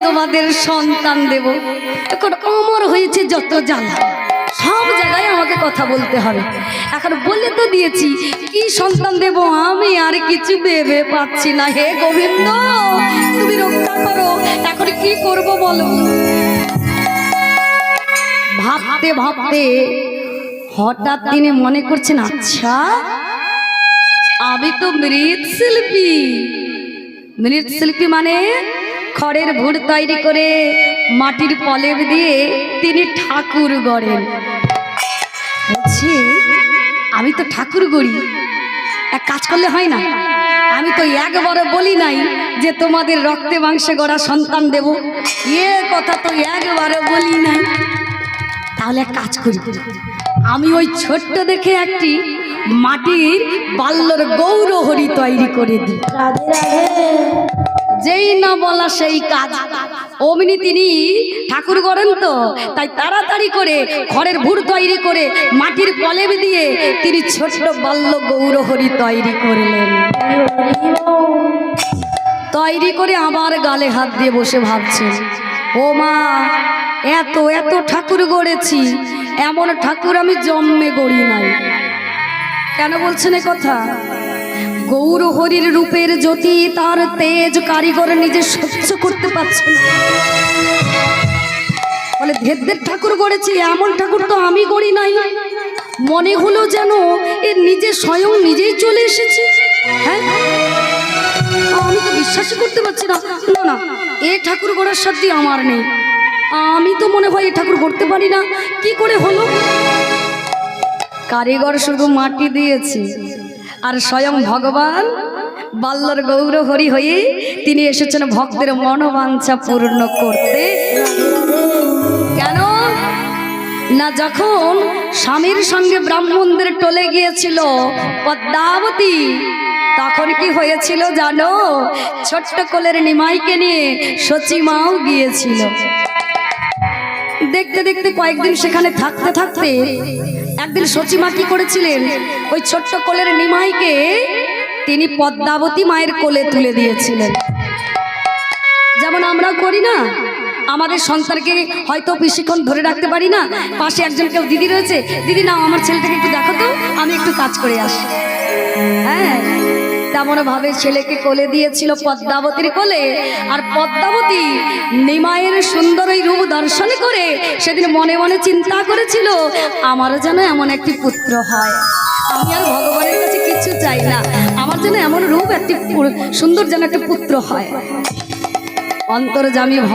তোমাদের সন্তান দেব। এখন আমার হয়েছে যত জ্বালা, সব জায়গায় আমাকে কথা বলতে হবে। এখন বলে তো দিয়েছি কি সন্তান দেব, আমি আর কিছু ভেবে পাচ্ছি না। হে গোবিন্দ, তুমি রক্ষা করো, এখন কি করব বলো। ভাবতে ভাবতে হঠাৎ তিনি মনে করছেন, আচ্ছা আমি তো মৃৎশিল্পী। মৃৎশিল্পী মানে খড়ের ভুর তৈরি করে মাটির পলেব দিয়ে তিনি ঠাকুর গড়েন। বলছি আমি তো ঠাকুর গড়ি, এক কাজ করলে হয় না? আমি তো একবারও বলি নাই যে তোমাদের রক্তে মাংসে গড়া সন্তান দেব, এ কথা তো একবারও বলি নাই। তাহলে এক কাজ করি, আমি ওই ছোট্ট দেখে একটি মাটির বাল্যর গৌরহরি তৈরি করে দিই। যেই না বলা সেই কাজ, অমনি তিনি ঠাকুর গড়েন তো, তাই তাড়াতাড়ি করে খড়ের ভুর তৈরি করে মাটির পলেব দিয়ে তিনি ছোট্ট বাল্য গৌরহরি তৈরি করলেন। তৈরি করে আবার গালে হাত দিয়ে বসে ভাবছেন, ও মা, এত এত ঠাকুর গড়েছি, এমন ঠাকুর আমি জন্মে গড়ি নাই। কেন বলছেন এ কথা? গৌরহরির রূপের জ্যোতি, তার তেজ কারিগর নিজে সহ্য করতে পারছে না। বলে ধের ঠাকুর গড়েছি, এমন ঠাকুর তো আমি গড়ি নাই। মনে হলো যেন এ নিজে স্বয়ং নিজেই চলে এসেছে। হ্যাঁ, আমি তো বিশ্বাসই করতে পারছি না। না না, এ ঠাকুর গড়ার সাধ্যই আমার নেই। আমি তো মনে হয় এ ঠাকুর গড়তে পারি না। কি করে হলো? কারিগর শুধু মাটি দিয়েছি, আর স্বয়ং ভগবান বাল্যর গৌরহরি হয়ে তিনি এসেছেন ভক্তের মনোবাঞ্ছা পূর্ণ করতে। কেন না, যখন স্বামীর সঙ্গে ব্রাহ্মণদের টলে গিয়েছিল পদ্মাবতী, তখন কি হয়েছিল জানো? ছোট্ট কোলের নিমাইকে নিয়ে সচিমাও গিয়েছিল। দেখতে দেখতে কয়েকদিন সেখানে থাকতে থাকতে একদিন সচিমা কি করেছিলেন, ওই ছোট্ট কোলের নিমাইকে তিনি পদ্মাবতী মায়ের কোলে তুলে দিয়েছিলেন। যেমন আমরা করি না, আমাদের সন্তানকে হয়তো বেশিক্ষণ ধরে রাখতে পারি না, পাশে একজন কেউ দিদি রয়েছে, দিদি নাও আমার ছেলেটাকে একটু দেখো তো, আমি একটু কাজ করে আসি। হ্যাঁ, তেমন ভাবে ছেলেকে কোলে দিয়েছিল পদ্মাবতীর কোলে। আর পদ্মাবতী নিমায়ের সুন্দর এই রূপ দর্শন করে সেদিন মনে মনে চিন্তা করেছিল, আমারও যেন এমন একটি পুত্র হয়। আমি আর ভগবানের কাছে কিছু চাই না, আমার যেন এমন রূপ একটি সুন্দর যেন একটা পুত্র হয়। অন্তর্যামী